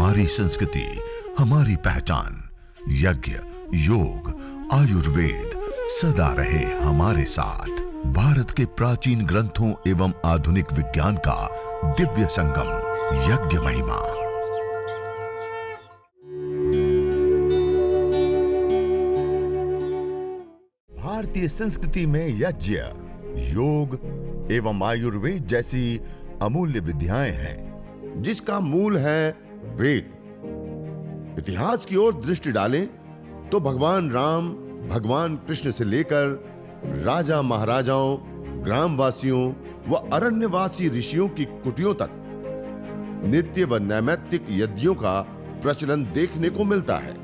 हमारी संस्कृति, हमारी पहचान। यज्ञ, योग, आयुर्वेद सदा रहे हमारे साथ। भारत के प्राचीन ग्रंथों एवं आधुनिक विज्ञान का दिव्य संगम, यज्ञ महिमा। भारतीय संस्कृति में यज्ञ, योग एवं आयुर्वेद जैसी अमूल्य विद्याएं हैं, जिसका मूल है वेद। इतिहास की ओर दृष्टि डालें तो भगवान राम, भगवान कृष्ण से लेकर राजा महाराजाओं, ग्रामवासियों व अरण्यवासी ऋषियों की कुटियों तक नित्य व नैमित्तिक यज्ञों का प्रचलन देखने को मिलता है।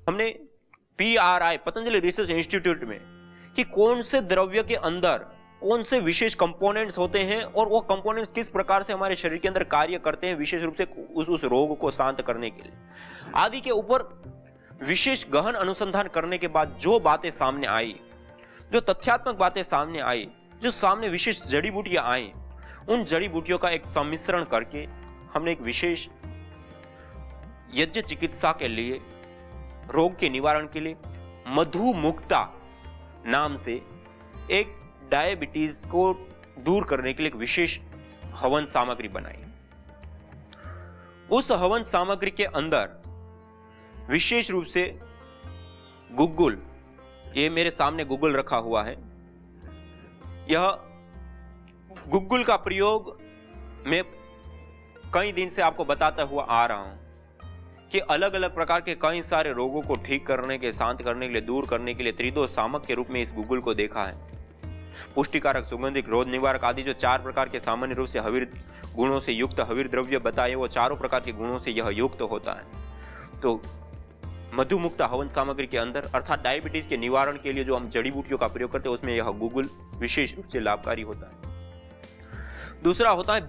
हमने PRI पतंजलि रिसर्च इंस्टीट्यूट में कि कौन से द्रव्य के अंदर कौन से विशेष कंपोनेंट्स होते हैं और वो कंपोनेंट्स किस प्रकार से हमारे शरीर के अंदर कार्य करते हैं, विशेष रूप से उस रोग को शांत करने के लिए आदि के ऊपर विशेष गहन अनुसंधान करने के बाद जो बातें सामने आई, जो तथ्यात्मक बातें सामने आई, जो सामने विशेष जड़ी बूटियां आई, उन जड़ी बूटियों का एक सम्मिश्रण करके हमने एक विशेष यज्ञ चिकित्सा के लिए, रोग के निवारण के लिए मधुमुक्ता नाम से एक डायबिटीज को दूर करने के लिए एक विशेष हवन सामग्री बनाई। उस हवन सामग्री के अंदर विशेष रूप से गुग्गुल, ये मेरे सामने गुग्गुल रखा हुआ है, यह गुग्गुल का प्रयोग मैं कई दिन से आपको बताता हुआ आ रहा हूं कि अलग अलग प्रकार के कई सारे रोगों को ठीक करने के, शांत करने के लिए, दूर करने के लिए त्रिदोष सामक के रूप में इस गुग्गुल को देखा है। पुष्टिकारक, सुगंधिक, रोग निवारक आदि जो 4 प्रकार के सामान्य रूप से हवीर गुणों से युक्त हवीर द्रव्य बताए, वो चारों प्रकार के गुणों से यह युक्त होता है। तो मधुमुक्ता हवन सामग्री के अंदर अर्थात डायबिटीज के निवारण के लिए जो हम जड़ी बूटियों का प्रयोग करते हैं, उसमें यह गुग्गुल विशेष रूप से लाभकारी होता है। दूसरा होता है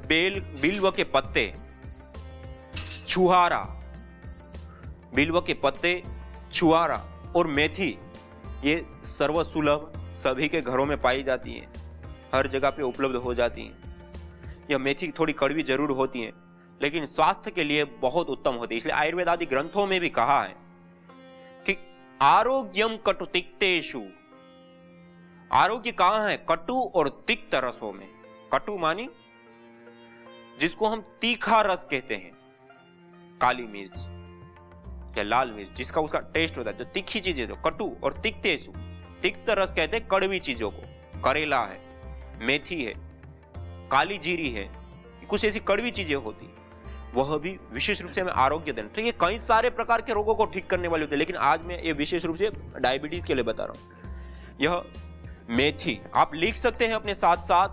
बिल्व के पत्ते, छुहारा, बिल्व के पत्ते, छुआरा और मेथी, ये सर्वसुलभ सभी के घरों में पाई जाती हैं, हर जगह पे उपलब्ध हो जाती हैं। यह मेथी थोड़ी कड़वी जरूर होती है, लेकिन स्वास्थ्य के लिए बहुत उत्तम होती है। इसलिए आयुर्वेद आदि ग्रंथों में भी कहा है कि आरोग्यम कटु तिक्तेषु, आरोग्य कहां है? कटु और तिक्त रसों में। कटु मानी जिसको हम तीखा रस कहते हैं, काली मिर्च या लाल मिर्च, जिसका उसका टेस्ट होता है, जो तीखी चीजें, जो कटु और तिक्तेषु, तिक्त रस कहते हैं कड़वी चीजों को। करेला है, मेथी है, काली जीरी है, कुछ ऐसी कड़वी चीजें होती, वह भी विशेष रूप से हमें आरोग्य देना। तो ये कई सारे प्रकार के रोगों को ठीक करने वाले होते हैं, लेकिन आज मैं ये विशेष रूप से डायबिटीज के लिए बता रहा हूं। यह मेथी आप लिख सकते हैं अपने साथ साथ,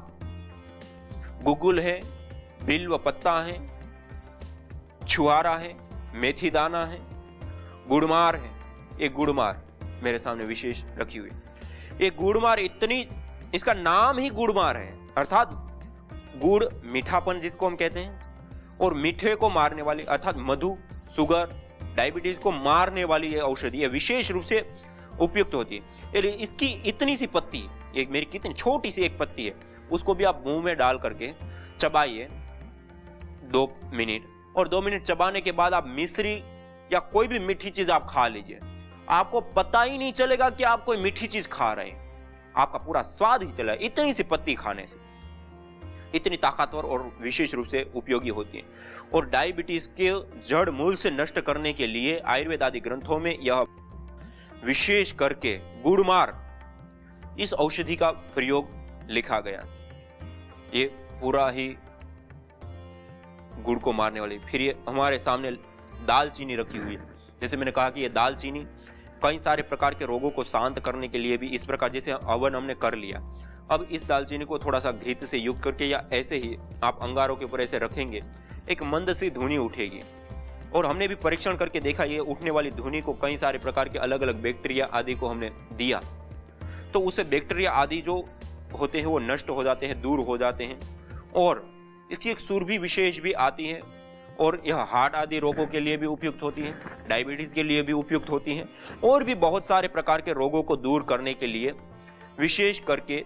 गुग्गुल है, बिल्व पत्ता है, छुआरा है, मेथी दाना है, गुड़मार है। एक गुड़मार मेरे सामने विशेष रखी हुई, एक गुड़मार इतनी, इसका नाम ही गुड़मार है, अर्थात गुड़ मीठापन जिसको हम कहते हैं, और मीठे को मारने वाली अर्थात मधु, शुगर, डायबिटीज को मारने वाली यह औषधि है, विशेष रूप से उपयुक्त होती है। इसकी इतनी सी पत्ती, एक मेरी कितनी छोटी सी एक पत्ती है, उसको भी आप मुंह में डाल करके चबाइए 2 मिनट, और 2 मिनट चबाने के बाद आप मिश्री या कोई भी मीठी चीज आप खा लीजिए, आपको पता ही नहीं चलेगा कि आप कोई मीठी चीज खा रहे हैं, आपका पूरा स्वाद ही चला। इतनी सी पत्ती खाने से इतनी ताकतवर और विशेष रूप से उपयोगी होती है। और डायबिटीज के जड़ मूल से नष्ट करने के लिए आयुर्वेद आदि ग्रंथों में यह विशेष करके गुड़मार, इस औषधि का प्रयोग लिखा गया। ये पूरा ही गुड़ को मारने वाली। फिर ये हमारे सामने दालचीनी रखी हुई है। जैसे मैंने कहा कि ये दालचीनी कई सारे प्रकार के रोगों को शांत करने के लिए भी इस प्रकार, जैसे हवन हमने कर लिया, अब इस दालचीनी को थोड़ा सा घृत से युक्त करके या ऐसे ही आप अंगारों के ऊपर ऐसे रखेंगे, एक मंद सी धुनी उठेगी। और हमने भी परीक्षण करके देखा, ये उठने वाली धुनी को कई सारे प्रकार के अलग अलग बैक्टीरिया आदि को हमने दिया, तो उससे बैक्टीरिया आदि जो होते हैं वो नष्ट हो जाते हैं, दूर हो जाते हैं। और इसकी एक सुरभि विशेष भी आती है और यह हार्ट आदि रोगों के लिए भी उपयुक्त होती है, डायबिटीज के लिए भी उपयुक्त होती है और भी बहुत सारे प्रकार के रोगों को दूर करने के लिए विशेष करके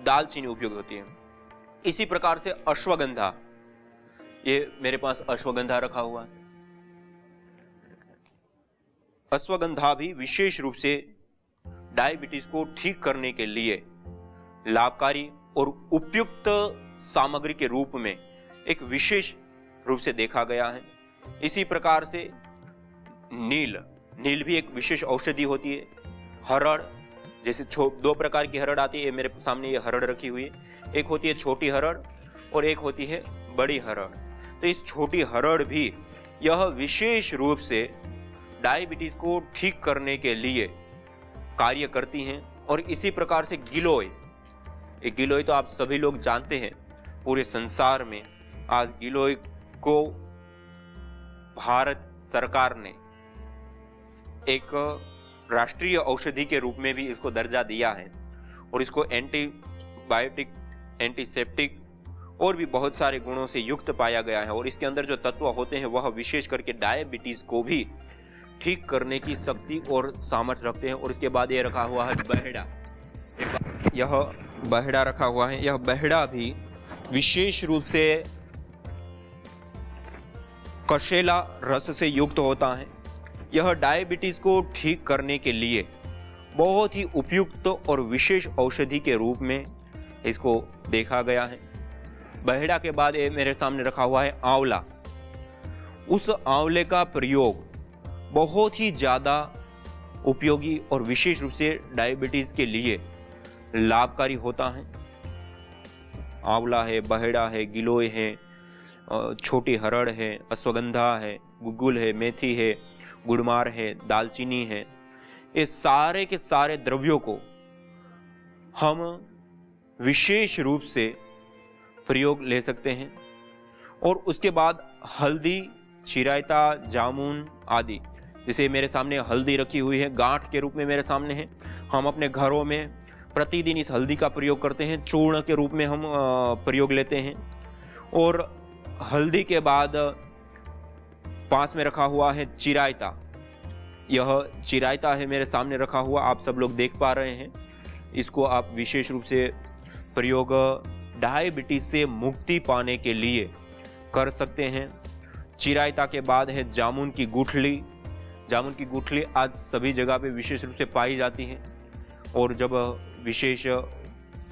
दालचीनी उपयोगी होती है। इसी प्रकार से अश्वगंधा, ये मेरे पास अश्वगंधा रखा हुआ है। अश्वगंधा भी विशेष रूप से डायबिटीज को ठीक करने के लिए लाभकारी और उपयुक्त सामग्री के रूप में एक विशेष रूप से देखा गया है। इसी प्रकार से नील भी एक विशेष औषधि होती है। हरड़, जैसे दो प्रकार की हरड़ आती है, मेरे सामने ये हरड़ रखी हुई है, एक होती है छोटी हरड़ और एक होती है बड़ी हरड़। तो इस छोटी हरड़ भी यह विशेष रूप से डायबिटीज को ठीक करने के लिए कार्य करती हैं। और इसी प्रकार से गिलोय, गिलोय तो आप सभी लोग जानते हैं, पूरे संसार में आज गिलोय को भारत सरकार ने एक राष्ट्रीय औषधि के रूप में भी इसको दर्जा दिया है और इसको एंटीबायोटिक, एंटीसेप्टिक और भी बहुत सारे गुणों से युक्त पाया गया है। और इसके अंदर जो तत्व होते हैं वह विशेष करके डायबिटीज को भी ठीक करने की शक्ति और सामर्थ्य रखते हैं। और इसके बाद ये रखा हुआ है बहेड़ा, यह बहेड़ा रखा हुआ है। यह बहेड़ा भी विशेष रूप से कशेला रस से युक्त होता है। यह डायबिटीज को ठीक करने के लिए बहुत ही उपयुक्त और विशेष औषधि के रूप में इसको देखा गया है। बहेड़ा के बाद ये मेरे सामने रखा हुआ है आंवला। उस आंवले का प्रयोग बहुत ही ज्यादा उपयोगी और विशेष रूप से डायबिटीज के लिए लाभकारी होता है। आंवला है, बहेड़ा है, गिलोय है, छोटी हरड़ है, अश्वगंधा है, गुग्गुल है, मेथी है, गुड़मार है, दालचीनी है, ये सारे के सारे द्रव्यों को हम विशेष रूप से प्रयोग ले सकते हैं। और उसके बाद हल्दी, चिरायता, जामुन आदि, जैसे मेरे सामने हल्दी रखी हुई है, गांठ के रूप में मेरे सामने है। हम अपने घरों में प्रतिदिन इस हल्दी का प्रयोग करते हैं, चूर्ण के रूप में हम प्रयोग लेते हैं। और हल्दी के बाद पास में रखा हुआ है चिरायता। यह चिरायता है मेरे सामने रखा हुआ, आप सब लोग देख पा रहे हैं। इसको आप विशेष रूप से प्रयोग डायबिटीज से मुक्ति पाने के लिए कर सकते हैं। चिरायता के बाद है जामुन की गुठली। जामुन की गुठली आज सभी जगह पे विशेष रूप से पाई जाती है और जब विशेष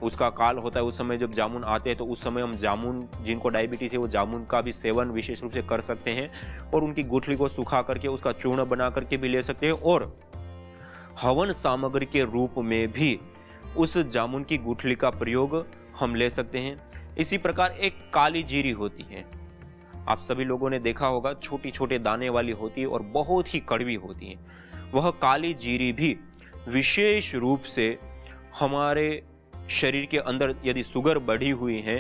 उसका काल होता है, उस समय जब जामुन आते हैं तो उस समय हम जामुन, जिनको डायबिटीज है वो जामुन का भी सेवन विशेष रूप से कर सकते हैं और उनकी गुठली को सुखा करके उसका चूर्ण बना करके भी ले सकते हैं और हवन सामग्री के रूप में भी उस जामुन की गुठली का प्रयोग हम ले सकते हैं। इसी प्रकार एक काली जीरी होती है, आप सभी लोगों ने देखा होगा, छोटी छोटे दाने वाली होती है और बहुत ही कड़वी होती है। वह काली जीरी भी विशेष रूप से हमारे शरीर के अंदर यदि शुगर बढ़ी हुई है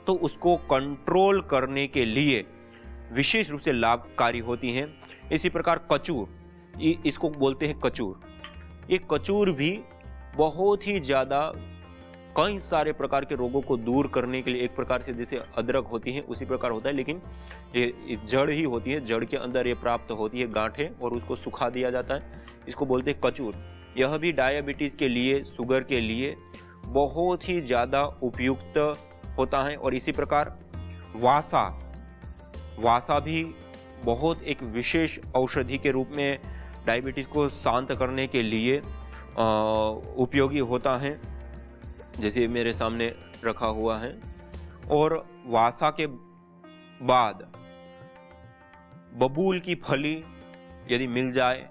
तो उसको कंट्रोल करने के लिए विशेष रूप से लाभकारी होती हैं। इसी प्रकार कचूर, इसको बोलते हैं कचूर। ये कचूर भी बहुत ही ज़्यादा कई सारे प्रकार के रोगों को दूर करने के लिए, एक प्रकार से जैसे अदरक होती है उसी प्रकार होता है, लेकिन ये जड़ ही होती है, जड़ के अंदर ये प्राप्त होती है गांठें और उसको सुखा दिया जाता है, इसको बोलते हैं कचूर। यह भी डायबिटीज़ के लिए, शुगर के लिए बहुत ही ज़्यादा उपयुक्त होता है। और इसी प्रकार वासा भी बहुत एक विशेष औषधि के रूप में डायबिटीज़ को शांत करने के लिए उपयोगी होता है, जैसे मेरे सामने रखा हुआ है। और वासा के बाद बबूल की फली यदि मिल जाए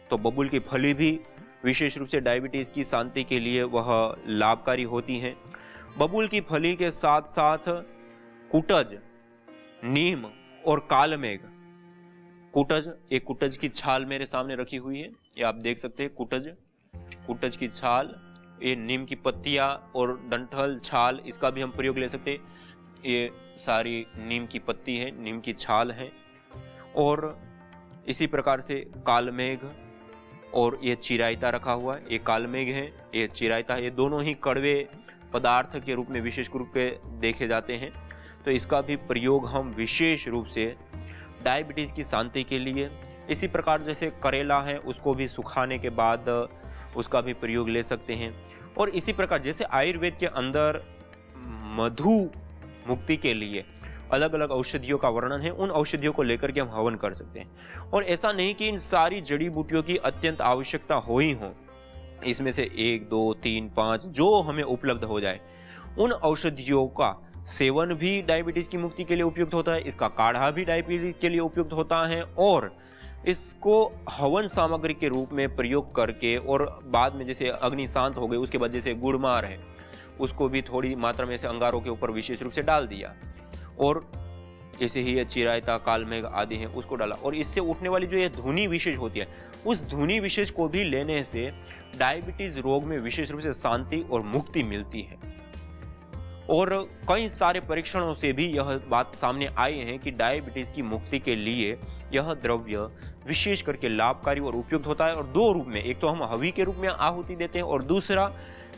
तो बबूल की फली भी विशेष रूप से डायबिटीज़ की शांति के लिए वह लाभकारी होती हैं। बबूल की फली के साथ साथ कुटज, नीम और कालमेघ। कुटज, एक कुटज की छाल मेरे सामने रखी हुई है, ये आप देख सकते हैं, कुटज की छाल, ये नीम की पत्तियां और डंठल, छाल, इसका भी हम प्रयोग ले सकते हैं। ये सारी नीम की पत्ती है, नीम की छाल है। और इसी प्रकार से कालमेघ और ये चिरायता रखा हुआ है, ये कालमेघ है, ये चिरायता है, ये दोनों ही कड़वे पदार्थ के रूप में विशेष रूप से देखे जाते हैं। तो इसका भी प्रयोग हम विशेष रूप से डायबिटीज़ की शांति के लिए, इसी प्रकार जैसे करेला है उसको भी सुखाने के बाद उसका भी प्रयोग ले सकते हैं। और इसी प्रकार जैसे आयुर्वेद के अंदर मधु मुक्ति के लिए अलग अलग औषधियों का वर्णन है, उन औषधियों को लेकर के हम हवन कर सकते हैं। और ऐसा नहीं कि इन सारी जड़ी बूटियों की अत्यंत आवश्यकता हो ही हो, इसमें से 1, 2, 3, 5 जो हमें उपलब्ध हो जाए, उन औषधियों का सेवन भी डायबिटीज की मुक्ति के लिए उपयुक्त होता है, इसका काढ़ा भी डायबिटीज के लिए उपयुक्त होता है, और इसको हवन सामग्री के रूप में प्रयोग करके, और बाद में जैसे अग्नि शांत हो गई उसके बाद जैसे गुड़मार है उसको भी थोड़ी मात्रा में से अंगारों के ऊपर विशेष रूप से डाल दिया, और जैसे ही ये चिरायता कालमेघ आदि है उसको डाला, और इससे उठने वाली जो ये धुनी विशेष होती है, उस धुनी विशेष को भी लेने से डायबिटीज रोग में विशेष रूप से शांति और मुक्ति मिलती है। और कई सारे परीक्षणों से भी यह बात सामने आई है कि डायबिटीज की मुक्ति के लिए यह द्रव्य विशेष करके लाभकारी और उपयुक्त होता है। और दो रूप में, एक तो हम हवि के रूप में आहुति देते हैं, और दूसरा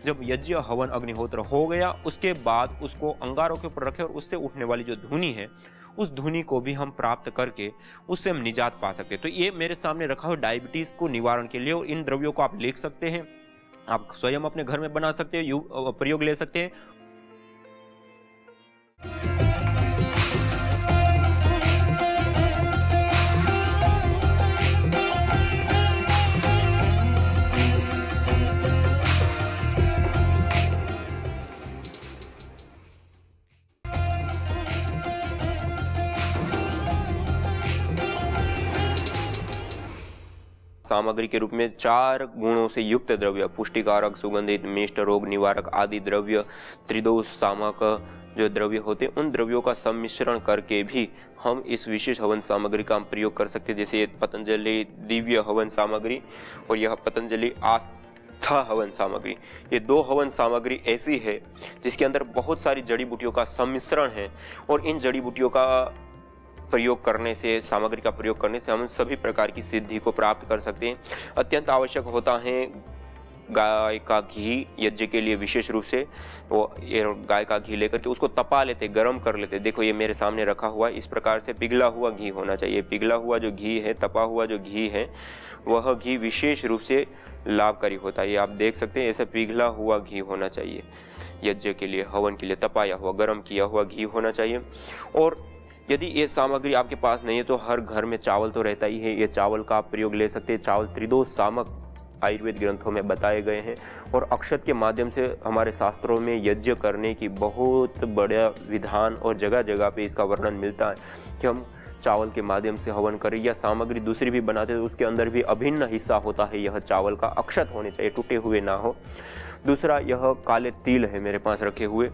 जब यज्ञ हवन अग्निहोत्र हो गया उसके बाद उसको अंगारों के ऊपर रखे और उससे उठने वाली जो धुनी है उस धुनी को भी हम प्राप्त करके उससे हम निजात पा सकते हैं। तो ये मेरे सामने रखा हुआ डायबिटीज को निवारण के लिए, और इन द्रव्यों को आप लिख सकते हैं, आप स्वयं अपने घर में बना सकते हैं, प्रयोग ले सकते हैं। सामग्री के रूप में 4 गुणों से युक्त द्रव्य, पुष्टिकारक, सुगंधित, मिष्ट, रोग निवारक आदि द्रव्य, त्रिदोष सामक जो द्रव्य होते हैं, उन द्रव्यों का सम्मिश्रण करके भी हम इस विशेष हवन सामग्री का हम प्रयोग कर सकते हैं। जैसे पतंजलि दिव्य हवन सामग्री और यह पतंजलि आस्था हवन सामग्री, ये 2 हवन सामग्री ऐसी है जिसके अंदर बहुत सारी जड़ी बूटियों का सम्मिश्रण है, और इन जड़ी बूटियों का प्रयोग करने से, सामग्री का प्रयोग करने से हम सभी प्रकार की सिद्धि को प्राप्त कर सकते हैं। अत्यंत आवश्यक होता है गाय का घी यज्ञ के लिए, विशेष रूप से वो ये गाय का घी लेकर के उसको तपा लेते, गर्म कर लेते। देखो ये मेरे सामने रखा हुआ है, इस प्रकार से पिघला हुआ घी होना चाहिए। पिघला हुआ जो घी है, तपा हुआ जो घी है, वह घी विशेष रूप से लाभकारी होता है। ये आप देख सकते हैं, ऐसा पिघला हुआ घी होना चाहिए यज्ञ के लिए, हवन के लिए तपाया हुआ, गर्म किया हुआ घी होना चाहिए। और यदि ये सामग्री आपके पास नहीं है तो हर घर में चावल तो रहता ही है, ये चावल का आप प्रयोग ले सकते हैं। चावल त्रिदोष सामक आयुर्वेद ग्रंथों में बताए गए हैं, और अक्षत के माध्यम से हमारे शास्त्रों में यज्ञ करने की बहुत बड़ा विधान और जगह जगह पे इसका वर्णन मिलता है कि हम चावल के माध्यम से हवन करें, या सामग्री दूसरी भी बनाते तो उसके अंदर भी अभिन्न हिस्सा होता है यह चावल का, अक्षत होने चाहिए, टूटे हुए ना हो। दूसरा यह काले तिल है मेरे पास रखे हुए,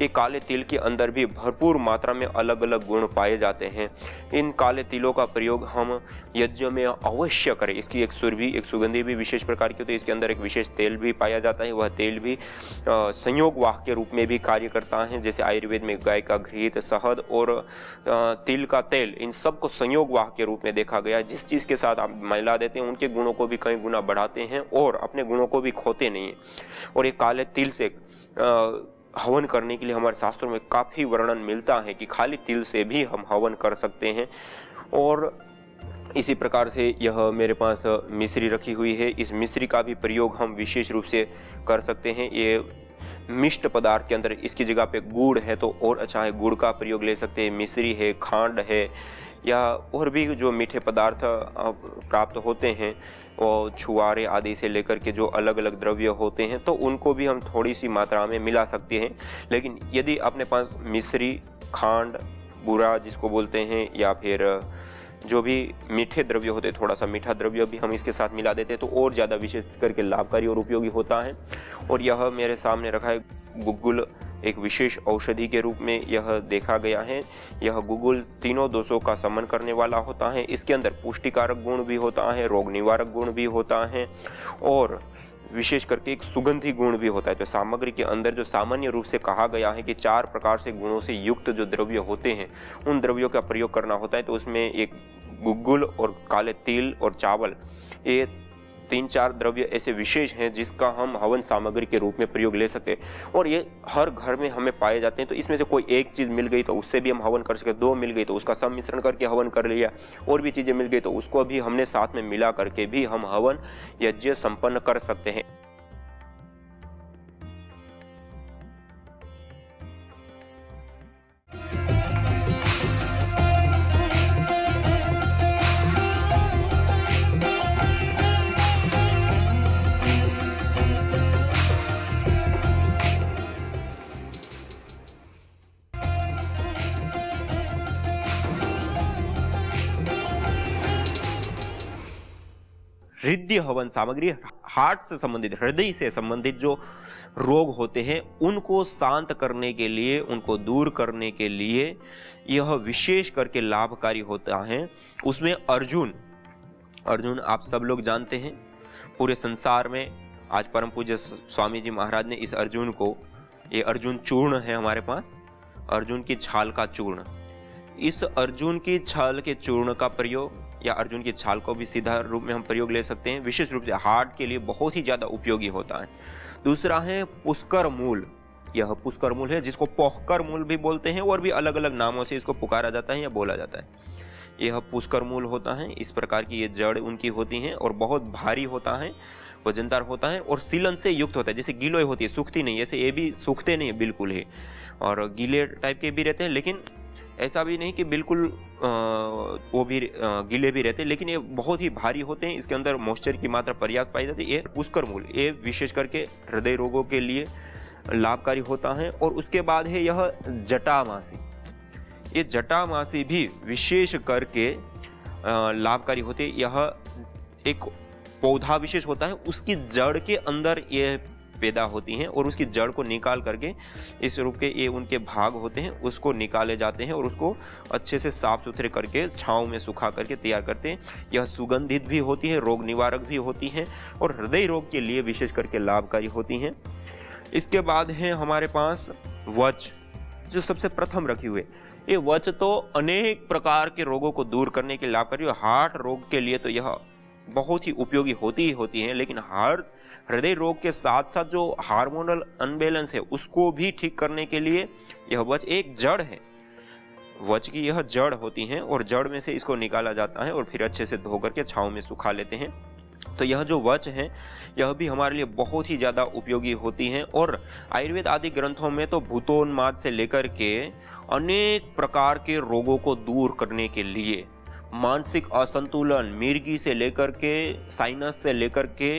ये काले तिल के अंदर भी भरपूर मात्रा में अलग अलग गुण पाए जाते हैं। इन काले तिलों का प्रयोग हम यज्ञ में अवश्य करें। इसकी एक सुरभि, एक सुगंधी भी विशेष प्रकार की होती है, इसके अंदर एक विशेष तेल भी पाया जाता है, वह तेल भी संयोग वाह के रूप में भी कार्य करता है। जैसे आयुर्वेद में गाय का घृत, शहद और तिल का तेल, इन सबको संयोग वाह के रूप में देखा गया। जिस चीज़ के साथ आप मिला देते हैं उनके गुणों को भी कई गुना बढ़ाते हैं और अपने गुणों को भी खोते नहीं है। और ये काले तिल से हवन करने के लिए हमारे शास्त्रों में काफी वर्णन मिलता है कि खाली तिल से भी हम हवन कर सकते हैं। और इसी प्रकार से यह मेरे पास मिश्री रखी हुई है, इस मिश्री का भी प्रयोग हम विशेष रूप से कर सकते हैं। ये मिष्ट पदार्थ के अंदर इसकी जगह पे गुड़ है तो और अच्छा है, गुड़ का प्रयोग ले सकते हैं। मिश्री है, खांड है, या और भी जो मीठे पदार्थ प्राप्त होते हैं, और छुआरे आदि से लेकर के जो अलग अलग द्रव्य होते हैं, तो उनको भी हम थोड़ी सी मात्रा में मिला सकते हैं। लेकिन यदि अपने पास मिश्री, खांड, बूरा जिसको बोलते हैं, या फिर जो भी मीठे द्रव्य होते हैं, थोड़ा सा मीठा द्रव्य भी हम इसके साथ मिला देते हैं तो और ज़्यादा विशेष करके लाभकारी और उपयोगी होता है। और यह मेरे सामने रखा है गुग्गुल, एक विशेष औषधि के रूप में यह देखा गया है। यह गुग्गुल तीनों दोषों का शमन करने वाला होता है। इसके अंदर पुष्टिकारक गुण भी होता है, रोग निवारक गुण भी होता है, और विशेष करके एक सुगंधी गुण भी होता है। तो सामग्री के अंदर जो सामान्य रूप से कहा गया है कि 4 प्रकार से गुणों से युक्त जो द्रव्य होते हैं उन द्रव्यों का प्रयोग करना होता है, तो उसमें एक गुग्गुल और काले तिल और चावल, ये 3-4 द्रव्य ऐसे विशेष हैं जिसका हम हवन सामग्री के रूप में प्रयोग ले सकते हैं और ये हर घर में हमें पाए जाते हैं। तो इसमें से कोई एक चीज मिल गई तो उससे भी हम हवन कर सकते, 2 मिल गई तो उसका सम्मिश्रण करके हवन कर लिया, और भी चीजें मिल गई तो उसको भी हमने साथ में मिला करके भी हम हवन यज्ञ संपन्न कर सकते हैं। हृदय हवन सामग्री हार्ट से संबंधित, हृदय से संबंधित जो रोग होते हैं उनको शांत करने के लिए, उनको दूर करने के लिए यह विशेष करके लाभकारी होता है। उसमें अर्जुन आप सब लोग जानते हैं, पूरे संसार में आज परम पूज्य स्वामी जी महाराज ने इस अर्जुन को, ये अर्जुन चूर्ण है हमारे पास, अर्जुन की छाल का चूर्ण, इस अर्जुन की छाल के चूर्ण का प्रयोग या अर्जुन की छाल को भी सीधा रूप में हम प्रयोग ले सकते हैं, विशेष रूप से हार्ट के लिए बहुत ही ज्यादा उपयोगी होता है। दूसरा है पुष्कर मूल, यह पुष्कर मूल है जिसको पोहकर मूल भी बोलते हैं और भी अलग अलग नामों से इसको पुकारा जाता है या बोला जाता है। यह पुष्कर मूल होता है, इस प्रकार की ये जड़ उनकी होती हैं और बहुत भारी होता है, वजनदार होता है और सीलन से युक्त होता है। जैसे गिलोय होती है, सूखती नहीं, ऐसे ये भी सूखते नहीं है बिल्कुल ही, और गीले टाइप के भी रहते हैं, लेकिन ऐसा भी नहीं कि बिल्कुल वो भी गीले भी रहते हैं, लेकिन ये बहुत ही भारी होते हैं, इसके अंदर मॉइस्चर की मात्रा पर्याप्त पाई जाती है। ये पुष्कर मूल, ये विशेष करके हृदय रोगों के लिए लाभकारी होता है। और उसके बाद है यह जटामासी, ये जटामासी भी विशेष करके लाभकारी होते हैं। यह एक पौधा विशेष होता है, उसकी जड़ के अंदर यह पैदा होती हैं और उसकी जड़ को निकाल करके इस रूप के ये उनके भाग होते हैं, उसको निकाले जाते हैं और उसको अच्छे से साफ सुथरे करके छांव में सुखा करके तैयार करते हैं। यह सुगंधित भी होती है, रोग निवारक भी होती है और हृदय रोग के लिए विशेष करके लाभकारी होती हैं। इसके बाद है हमारे पास वच, जो सबसे प्रथम रखी हुई। ये वच तो अनेक प्रकार के रोगों को दूर करने के लाभकारी, हार्ट रोग के लिए तो यह बहुत ही उपयोगी होती ही होती है, लेकिन हृदय रोग के साथ साथ जो हार्मोनल अनबैलेंस है उसको भी ठीक करने के लिए यह वच एक जड़ है, वच की यह जड़ होती है और जड़ में से इसको निकाला जाता है और फिर अच्छे से धो करके छांव में सुखा लेते हैं। तो यह जो वच है यह भी हमारे लिए बहुत ही ज्यादा उपयोगी होती है। और आयुर्वेद आदि ग्रंथों में तो भूतोन्माद से लेकर के अनेक प्रकार के रोगों को दूर करने के लिए, मानसिक असंतुलन, मिर्गी से लेकर के साइनस से लेकर के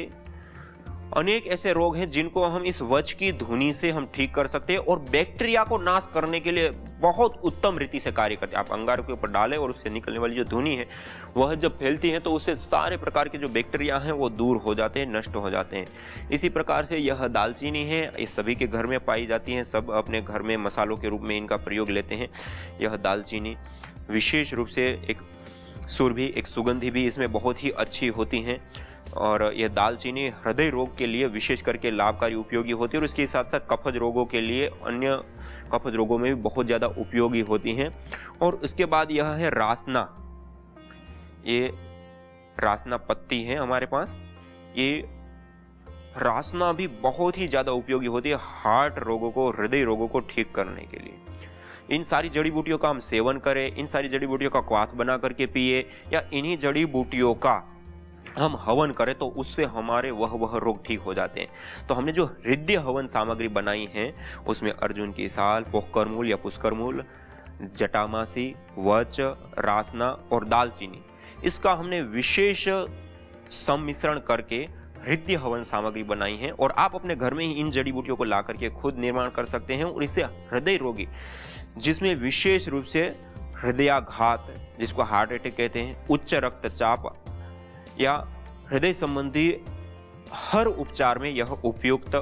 अनेक ऐसे रोग हैं जिनको हम इस वच की धुनी से हम ठीक कर सकते हैं और बैक्टीरिया को नाश करने के लिए बहुत उत्तम रीति से कार्य करते हैं। आप अंगार के ऊपर डालें और उससे निकलने वाली जो धुनी है वह जब फैलती है तो उससे सारे प्रकार के जो बैक्टीरिया हैं वो दूर हो जाते हैं, नष्ट हो जाते हैं। इसी प्रकार से यह दालचीनी है, ये सभी के घर में पाई जाती है, सब अपने घर में मसालों के रूप में इनका प्रयोग लेते हैं। यह दालचीनी विशेष रूप से एक सुरभि, एक सुगंधि भी इसमें बहुत ही अच्छी होती हैं और यह दालचीनी हृदय रोग के लिए विशेष करके लाभकारी उपयोगी होती है और इसके साथ साथ कफज रोगों के लिए, अन्य कफज रोगों में भी बहुत ज़्यादा उपयोगी होती हैं। और उसके बाद यह है रासना, ये रासना पत्ती है हमारे पास, ये रासना भी बहुत ही ज़्यादा उपयोगी होती है हार्ट रोगों को, हृदय रोगों को ठीक करने के लिए। इन सारी जड़ी बूटियों का हम सेवन करें, इन सारी जड़ी बूटियों का क्वाथ बना करके पिए या इन्हीं जड़ी बूटियों का हम हवन करें तो उससे हमारे वह रोग ठीक हो जाते हैं। तो हमने जो हृदय हवन सामग्री बनाई है उसमें अर्जुन की साल, पोहकर मूल या पुष्कर मूल, जटामासी, वच, रासना और दालचीनी, इसका हमने विशेष सम्मिश्रण करके हृदय हवन सामग्री बनाई है और आप अपने घर में ही इन जड़ी बूटियों को ला करके खुद निर्माण कर सकते हैं। और इससे हृदय रोगी, जिसमें विशेष रूप से हृदयाघात, जिसको हार्ट अटैक कहते हैं, उच्च रक्तचाप या हृदय संबंधी हर उपचार में यह उपयुक्त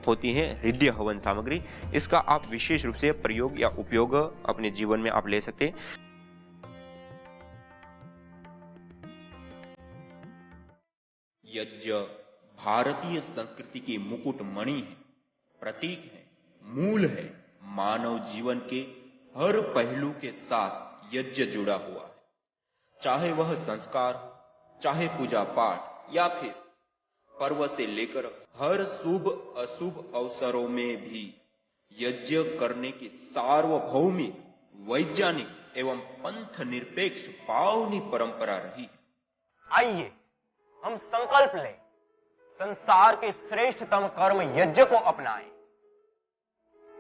होती है हृदय हवन सामग्री। इसका आप विशेष रूप से प्रयोग या उपयोग अपने जीवन में आप ले सकते हैं। यज्ञ भारतीय संस्कृति की मुकुट मणि है, प्रतीक है, मूल है। मानव जीवन के हर पहलू के साथ यज्ञ जुड़ा हुआ है, चाहे वह संस्कार, चाहे पूजा पाठ या फिर पर्व से लेकर हर शुभ अशुभ अवसरों में भी यज्ञ करने की सार्वभौमिक, वैज्ञानिक एवं पंथ निरपेक्ष पावनी परंपरा रही। आइए हम संकल्प लें, संसार के श्रेष्ठतम कर्म यज्ञ को अपनाएं।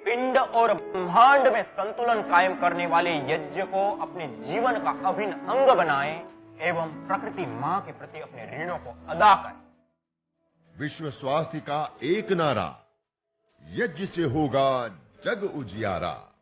पिंड और ब्रह्मांड में संतुलन कायम करने वाले यज्ञ को अपने जीवन का अभिन्न अंग बनाएं एवं प्रकृति मां के प्रति अपने ऋणों को अदा करें। विश्व स्वास्थ्य का एक नारा, यज्ञ से होगा जग उजियारा।